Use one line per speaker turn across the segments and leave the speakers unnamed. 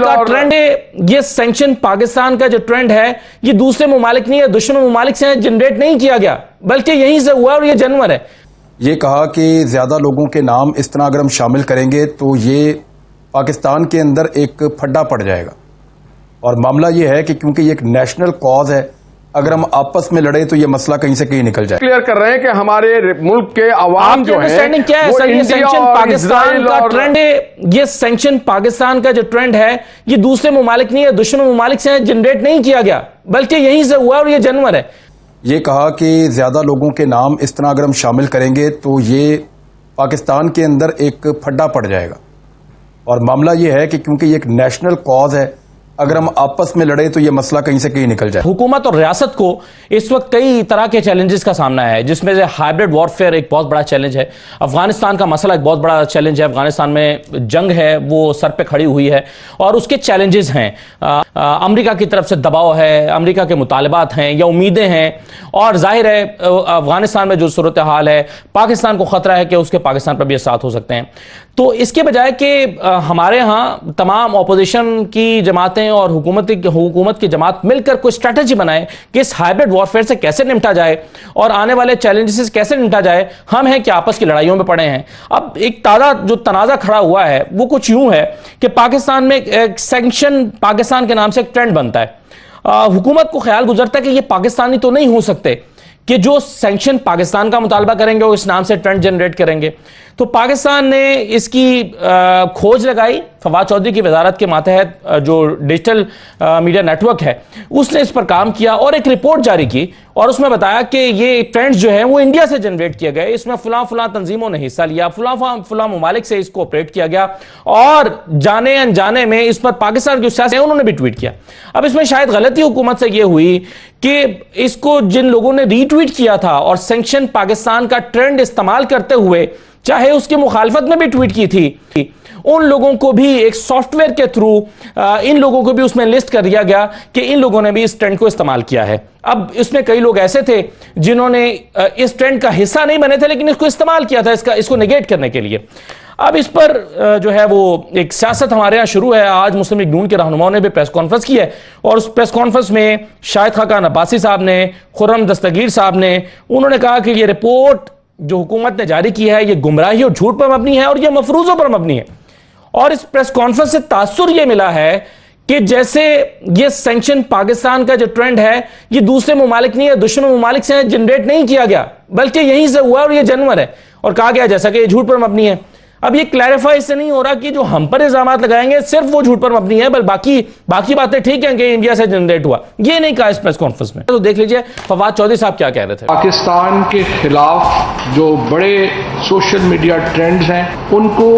का ट्रेंड है, ये सैंक्शन पाकिस्तान का जो ट्रेंड है ये दूसरे मुमालिक नहीं है, दुश्मन मुमालिक से जनरेट नहीं किया गया, बल्कि यहीं से हुआ और ये जनवर है।
ये कहा कि ज्यादा लोगों के नाम इस तरह अगर हम शामिल करेंगे तो ये पाकिस्तान के अंदर एक फड्डा पड़ जाएगा। और मामला ये है कि क्योंकि ये एक नेशनल कॉज है, अगर हम आपस में लड़े तो ये मसला कहीं से कहीं निकल जाए।
क्लियर कर रहे हैं कि हमारे मुल्क के अवाम जो है
क्या है सर, ये सैंक्शन पाकिस्तान का ट्रेंड है, ये सैंक्शन पाकिस्तान का जो ट्रेंड है ये दूसरे मुमालिक नहीं है, दुश्मन मुमालिक से जनरेट नहीं किया गया, बल्कि यहीं से हुआ और ये जनवर है।
ये कहा कि ज्यादा लोगों के नाम इस तरह अगर हम शामिल करेंगे तो ये पाकिस्तान के अंदर एक फड्डा पड़ जाएगा। और मामला ये है कि क्योंकि ये एक नेशनल कॉज है, अगर हम आपस में लड़े तो ये मसला कहीं से कहीं निकल जाए।
हुकूमत और रियासत को इस वक्त कई तरह के चैलेंजेस का सामना है, जिसमें से हाइब्रिड वॉरफेयर एक बहुत बड़ा चैलेंज है, अफगानिस्तान का मसला एक बहुत बड़ा चैलेंज है, अफगानिस्तान में जंग है वो सर पे खड़ी हुई है और उसके चैलेंजेस हैं, अमेरिका की तरफ से दबाव है, अमेरिका के मुतालबात हैं या उम्मीदें हैं, और जाहिर है अफगानिस्तान में जो सूरत हाल है पाकिस्तान को खतरा है कि उसके पाकिस्तान पर भी असरात हो सकते हैं। तो इसके बजाय कि हमारे यहाँ तमाम ऑपोजिशन की जमातें और हुकूमत की जमात मिलकर कोई स्ट्रैटेजी बनाए कि इस हाइब्रिड वॉरफेयर से कैसे निपटा जाए और आने वाले चैलेंजेस से कैसे निपटा जाए, हम हैं कि आपस की लड़ाइयों में पड़े हैं। अब एक ताज़ा जो तनाज़ा खड़ा हुआ है वो कुछ यूं है कि पाकिस्तान में एक सैंक्शन पाकिस्तान के नाम से एक ट्रेंड बनता है। हुकूमत को ख्याल गुजरता है कि ये पाकिस्तानी तो नहीं हो सकते कि जो सैंक्शन पाकिस्तान का मुतालबा करेंगे वो इस नाम से ट्रेंड जनरेट करेंगे। तो पाकिस्तान ने इसकी खोज लगाई, फवाद चौधरी की वजारत के मातहत जो डिजिटल मीडिया नेटवर्क है उसने इस पर काम किया और एक रिपोर्ट जारी की और उसमें बताया कि ये ट्रेंड्स जो हैं वो इंडिया से जनरेट किए गए, इसमें फलां तंजीमों ने हिस्सा लिया, फलां ममालिक से इसको ऑपरेट किया गया और जाने अनजाने में इस पर पाकिस्तान के सियासत है उन्होंने भी ट्वीट किया। अब इसमें शायद गलती हुकूमत से ये हुई कि इसको जिन लोगों ने रीट्वीट किया था और सैंक्शन पाकिस्तान का ट्रेंड इस्तेमाल करते हुए चाहे उसकी मुखालफत में भी ट्वीट की थी, उन लोगों को भी एक सॉफ्टवेयर के थ्रू इन लोगों को भी उसमें लिस्ट कर दिया गया कि इन लोगों ने भी इस ट्रेंड को इस्तेमाल किया है। अब इसमें कई लोग ऐसे थे जिन्होंने इस ट्रेंड का हिस्सा नहीं बने थे लेकिन इसको इस्तेमाल किया था इसको नेगेट करने के लिए। अब इस पर जो है वो एक सियासत हमारे यहाँ शुरू है। आज मुस्लिम लीग नून के रहनुमाओं ने भी प्रेस कॉन्फ्रेंस की है और उस प्रेस कॉन्फ्रेंस में शाहिद खाकान अब्बासी साहब ने, खुर्रम दस्तगीर साहब ने, उन्होंने कहा कि ये रिपोर्ट जो हुकूमत ने जारी की है ये गुमराही और झूठ पर मबनी है और ये मफरूजों पर मबनी है। और इस प्रेस कॉन्फ्रेंस से तासुर ये मिला है कि जैसे ये सैंक्शन पाकिस्तान का जो ट्रेंड है ये दूसरे मुमालिक नहीं है, दुश्मन मुमालिक से जनरेट नहीं किया गया, बल्कि यहीं से हुआ और ये जनवर है। और कहा गया जैसा कि ये झूठ पर मबनी है। अब ये क्लैरिफाई इससे नहीं हो रहा कि जो हम पर इल्जाम लगाएंगे सिर्फ वो झूठ पर मबनी है, बल्कि बाकी बातें ठीक हैं कि इंडिया से जनरेट हुआ, ये नहीं कहा इस प्रेस कॉन्फ्रेंस में। तो देख लीजिए फवाद चौधरी साहब क्या कह रहे थे।
पाकिस्तान के खिलाफ जो बड़े सोशल मीडिया ट्रेंड्स हैं उनको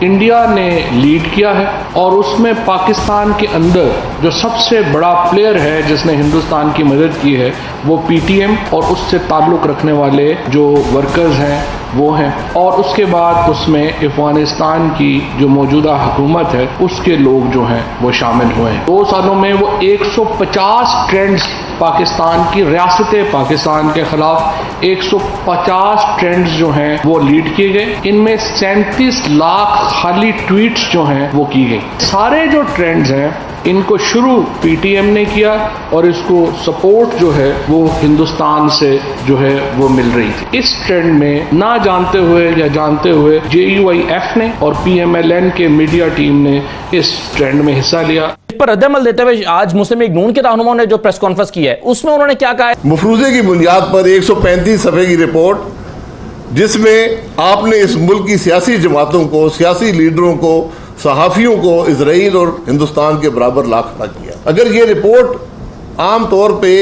इंडिया ने लीड किया है और उसमें पाकिस्तान के अंदर जो सबसे बड़ा प्लेयर है जिसने हिंदुस्तान की मदद की है वो पीटीएम और उससे ताल्लुक़ रखने वाले जो वर्कर्स हैं वो हैं, और उसके बाद उसमें अफगानिस्तान की जो मौजूदा हुकूमत है उसके लोग जो हैं वो शामिल हुए हैं। 2 सालों में वो 150 ट्रेंड्स पाकिस्तान की रियासत पाकिस्तान के खिलाफ 150 ट्रेंड्स जो हैं वो लीड किए गए। इनमें 37 लाख खाली ट्वीट्स जो हैं वो की गई। सारे जो ट्रेंड्स हैं इनको शुरू पीटीएम ने किया और इसको सपोर्ट जो है वो हिंदुस्तान से जो है वो मिल रही थी। इस ट्रेंड में ना जानते हुए या जानते हुए JUIF ने और PMLN के मीडिया टीम ने इस ट्रेंड में हिस्सा लिया।
इस पर रद्द-ए-अमल देते हुए आज मुस्लिम लीग नून के रहनुमाओं ने जो प्रेस कॉन्फ्रेंस की है उसमें उन्होंने क्या कहा है।
मफरूजे की बुनियाद पर 135 सफ़े की रिपोर्ट जिसमें आपने इस मुल्क की सियासी जमातों को, सियासी लीडरों को, सहाफ़ियों को इजराइल और हिंदुस्तान के बराबर ला खड़ा किया। अगर ये रिपोर्ट आम तौर पे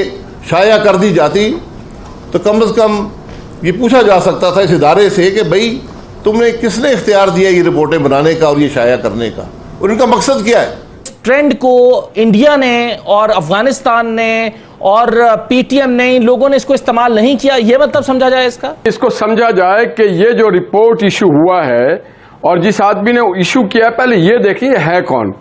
शाया कर दी जाती तो कम से कम ये पूछा जा सकता था इस इदारे से कि भाई तुमने किसने इख्तियार दिया ये रिपोर्टें बनाने का और ये शाया करने का, और इनका मकसद क्या है।
ट्रेंड को इंडिया ने और अफगानिस्तान ने और पीटीएम ने, इन लोगों ने इसको इस्तेमाल नहीं किया, ये मतलब समझा जाए इसको
समझा जाए कि ये जो रिपोर्ट इशू हुआ है और जिस आदमी ने इशू किया है, पहले ये देखिए है कौन।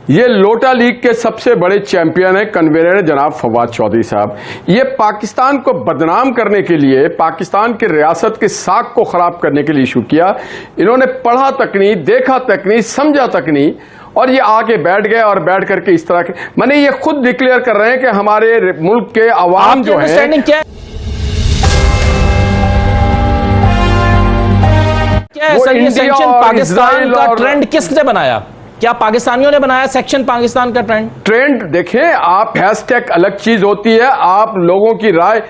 ये लोटा लीग के सबसे बड़े चैंपियन है, कन्वीनर जनाब फवाद चौधरी साहब। ये पाकिस्तान को बदनाम करने के लिए, पाकिस्तान की रियासत के साख को खराब करने के लिए इशू किया। इन्होंने पढ़ा तक नहीं, देखा तक नहीं, समझा तक नहीं
और ये आके बैठ गए और बैठ करके इस तरह के मैंने ये खुद डिक्लेयर कर रहे हैं कि हमारे मुल्क के अवाम जो है
क्या है सर, ये सेक्शन पाकिस्तान का ट्रेंड किसने बनाया? क्या पाकिस्तानियों ने बनाया सेक्शन पाकिस्तान का ट्रेंड?
देखें आप, हैशटैग अलग चीज होती है, आप लोगों की राय।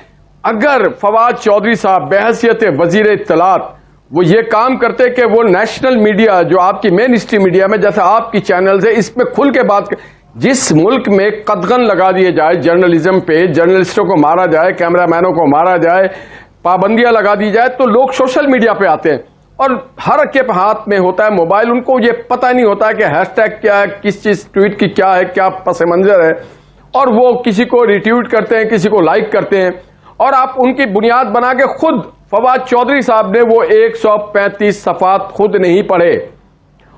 अगर फवाद चौधरी साहब बहैसियत वजीर इत्तलात वो ये काम करते कि वो नेशनल मीडिया जो आपकी मेन स्ट्रीम मीडिया में जैसे आपकी चैनल्स है इसमें खुल के बात जिस मुल्क में कदगन लगा दिए जाए जर्नलिज्म पे, जर्नलिस्टों को मारा जाए, कैमरामैनों को मारा जाए, पाबंदियां लगा दी जाए, तो लोग सोशल मीडिया पे आते हैं और हर के हाथ में होता है मोबाइल। उनको ये पता नहीं होता है कि हैशटैग क्या है, किस चीज ट्वीट की क्या है, क्या पस मंजर है, और वो किसी को रिट्वीट करते हैं, किसी को लाइक करते हैं। और आप उनकी बुनियाद बना के खुद फवाद चौधरी साहब ने वो 135 सफ़ात खुद नहीं पढ़े,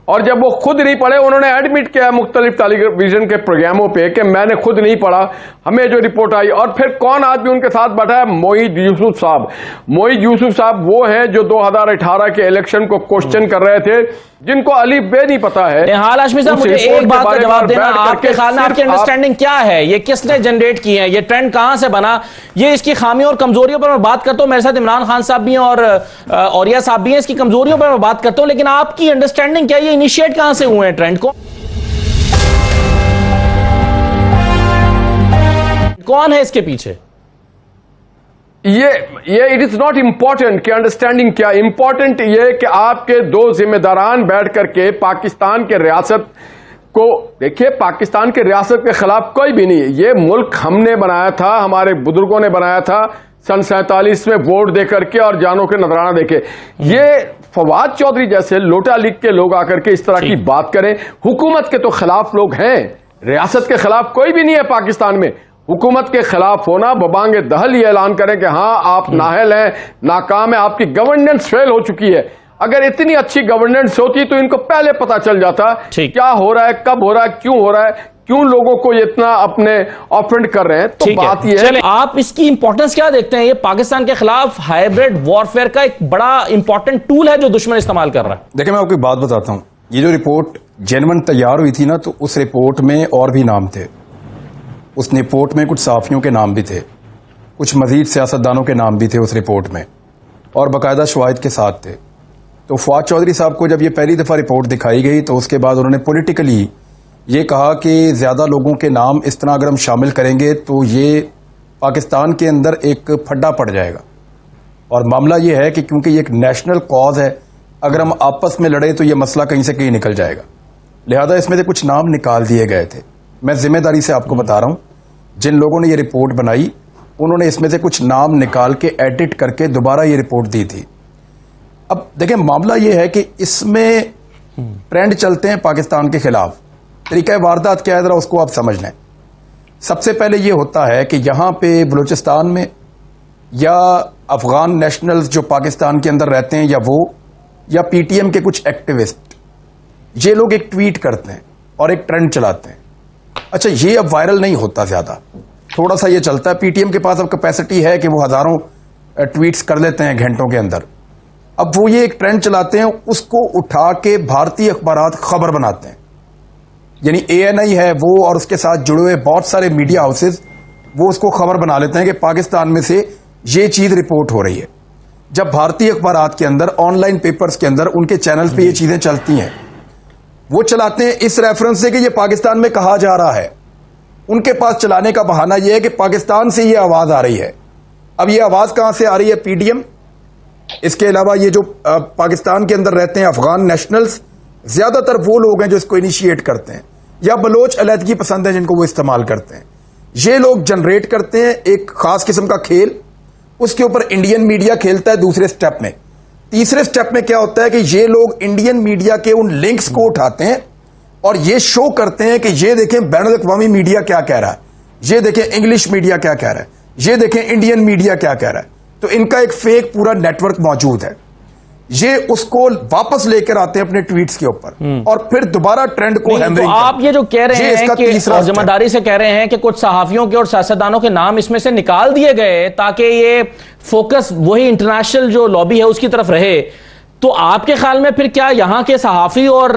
और जब वो खुद नहीं पढ़े उन्होंने एडमिट किया मुख्तलिफ टेलीविजन के प्रोग्रामों पे कि मैंने खुद नहीं पढ़ा, हमें जो रिपोर्ट आई। और फिर कौन आदमी उनके साथ बैठा है? मोईद यूसुफ साहब। मोईद यूसुफ साहब वो हैं जो 2018 के इलेक्शन को क्वेश्चन कर रहे थे, जिनको अली बे नहीं पता है।
हाल हाशमी साहब, मुझे एक बात का जवाब देना, आपके ख्याल में आपकी अंडरस्टैंडिंग क्या है? ये किसने जनरेट किए हैं? ये ट्रेंड कहां से बना? ये इसकी खामियों और कमजोरियों पर मैं बात करता हूं, मेरे साथ इमरान खान साहब भी हैं और औरिया साहब भी हैं, इसकी कमजोरियों पर मैं बात करता हूं, लेकिन आपकी अंडरस्टैंडिंग क्या है? ये इनिशिएट कहां से हुए हैं ट्रेंड को? कौन है इसके पीछे?
ये इट इज नॉट इंपॉर्टेंट कि अंडरस्टैंडिंग क्या, इंपॉर्टेंट ये कि आपके दो जिम्मेदारान बैठ करके पाकिस्तान के रियासत को देखिए। पाकिस्तान के रियासत के खिलाफ कोई भी नहीं है, ये मुल्क हमने बनाया था, हमारे बुजुर्गों ने बनाया था सन 47 में वोट दे करके और जानों के नजराना देके। ये फवाद चौधरी जैसे लोटा लीग के लोग आकर के इस तरह की बात करें, हुकूमत के तो खिलाफ लोग हैं, रियासत के खिलाफ कोई भी नहीं है पाकिस्तान में। हुकूमत के खिलाफ होना बबांगे दहल ये ऐलान करें कि हाँ आप नाहल हैं, नाकाम है, आपकी गवर्नेंस फेल हो चुकी है। अगर इतनी अच्छी गवर्नेंस होती तो इनको पहले पता चल जाता क्या हो रहा है, कब हो रहा है, क्यों हो रहा है, क्यों लोगों को इतना अपने ऑफेंड कर रहे हैं। तो बात यह है,
आप इसकी इंपॉर्टेंस क्या देखते हैं? ये पाकिस्तान के खिलाफ हाइब्रिड वॉरफेयर का एक बड़ा इंपॉर्टेंट टूल है जो दुश्मन इस्तेमाल कर रहा है।
देखिए मैं आपको एक बात बताता हूं, ये जो रिपोर्ट जेन्युइन तैयार हुई थी ना, तो उस रिपोर्ट में और भी नाम थे। उस रिपोर्ट में कुछ सहाफ़ियों के नाम भी थे, कुछ मजीद सियासतदानों के नाम भी थे उस रिपोर्ट में, और बाकायदा शवाहिद के साथ थे। तो फवाद चौधरी साहब को जब ये पहली दफ़ा रिपोर्ट दिखाई गई तो उसके बाद उन्होंने पॉलिटिकली ये कहा कि ज़्यादा लोगों के नाम इस तरह अगर हम शामिल करेंगे तो ये पाकिस्तान के अंदर एक फड्डा पड़ जाएगा। और मामला ये है कि क्योंकि ये एक नेशनल कॉज है, अगर हम आपस में लड़े तो ये मसला कहीं से कहीं निकल जाएगा, लिहाजा इसमें से कुछ नाम निकाल दिए गए थे। मैं जिम्मेदारी से आपको बता रहा हूँ, जिन लोगों ने ये रिपोर्ट बनाई उन्होंने इसमें से कुछ नाम निकाल के एडिट करके दोबारा ये रिपोर्ट दी थी। अब देखें मामला ये है कि इसमें ट्रेंड चलते हैं पाकिस्तान के खिलाफ। तरीका वारदात क्या है जरा उसको आप समझ लें। सबसे पहले ये होता है कि यहाँ पे बलूचिस्तान में या अफगान नेशनल्स जो पाकिस्तान के अंदर रहते हैं या वो या पीटीएम के कुछ एक्टिविस्ट, ये लोग एक ट्वीट करते हैं और एक ट्रेंड चलाते हैं। अच्छा, ये अब वायरल नहीं होता ज्यादा, थोड़ा सा ये चलता है। पीटीएम के पास अब कैपेसिटी है कि वो हजारों ट्वीट्स कर लेते हैं घंटों के अंदर। अब वो ये एक ट्रेंड चलाते हैं, उसको उठा के भारतीय अखबारात खबर बनाते हैं, यानी ANI है वो और उसके साथ जुड़े हुए बहुत सारे मीडिया हाउसेस वो उसको खबर बना लेते हैं कि पाकिस्तान में से ये चीज रिपोर्ट हो रही है। जब भारतीय अखबारात के अंदर, ऑनलाइन पेपर्स के अंदर उनके चैनल पे ये चीजें चलती हैं, वो चलाते हैं इस रेफरेंस से कि ये पाकिस्तान में कहा जा रहा है। उनके पास चलाने का बहाना यह है कि पाकिस्तान से ये आवाज आ रही है। अब ये आवाज कहां से आ रही है? पीडीएम। इसके अलावा ये जो पाकिस्तान के अंदर रहते हैं अफगान नेशनल्स, ज्यादातर वो लोग हैं जो इसको इनिशिएट करते हैं, या बलोच अलहदगी पसंद है जिनको वो इस्तेमाल करते हैं। ये लोग जनरेट करते हैं एक खास किस्म का खेल, उसके ऊपर इंडियन मीडिया खेलता है दूसरे स्टेप में। तीसरे स्टेप में क्या होता है कि ये लोग इंडियन मीडिया के उन लिंक्स को उठाते हैं और ये शो करते हैं कि ये देखें बैनुल-अक़वामी मीडिया क्या कह रहा है, ये देखें इंग्लिश मीडिया क्या कह रहा है, ये देखें इंडियन मीडिया क्या कह रहा है। तो इनका एक फेक पूरा नेटवर्क मौजूद है। ये उसको वापस लेकर आते हैं अपने ट्वीट्स के ऊपर और फिर दोबारा ट्रेंड को हैमरिंग।
तो आप ये जो कह रहे हैं कि जिम्मेदारी से कह रहे हैं कि कुछ सहाफियों के और सियासतदानों के नाम इसमें से निकाल दिए गए ताकि ये फोकस वही इंटरनेशनल जो लॉबी है उसकी तरफ रहे, तो आपके ख्याल में फिर क्या यहां के सहाफी और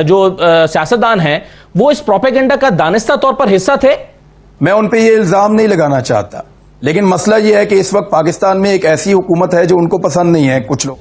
जो सियासतदान हैं वो इस प्रोपेगेंडा का दानिस्ता तौर पर हिस्सा थे?
मैं उन पे ये इल्जाम नहीं लगाना चाहता, लेकिन मसला ये है कि इस वक्त पाकिस्तान में एक ऐसी हुकूमत है जो उनको पसंद नहीं है कुछ लोग।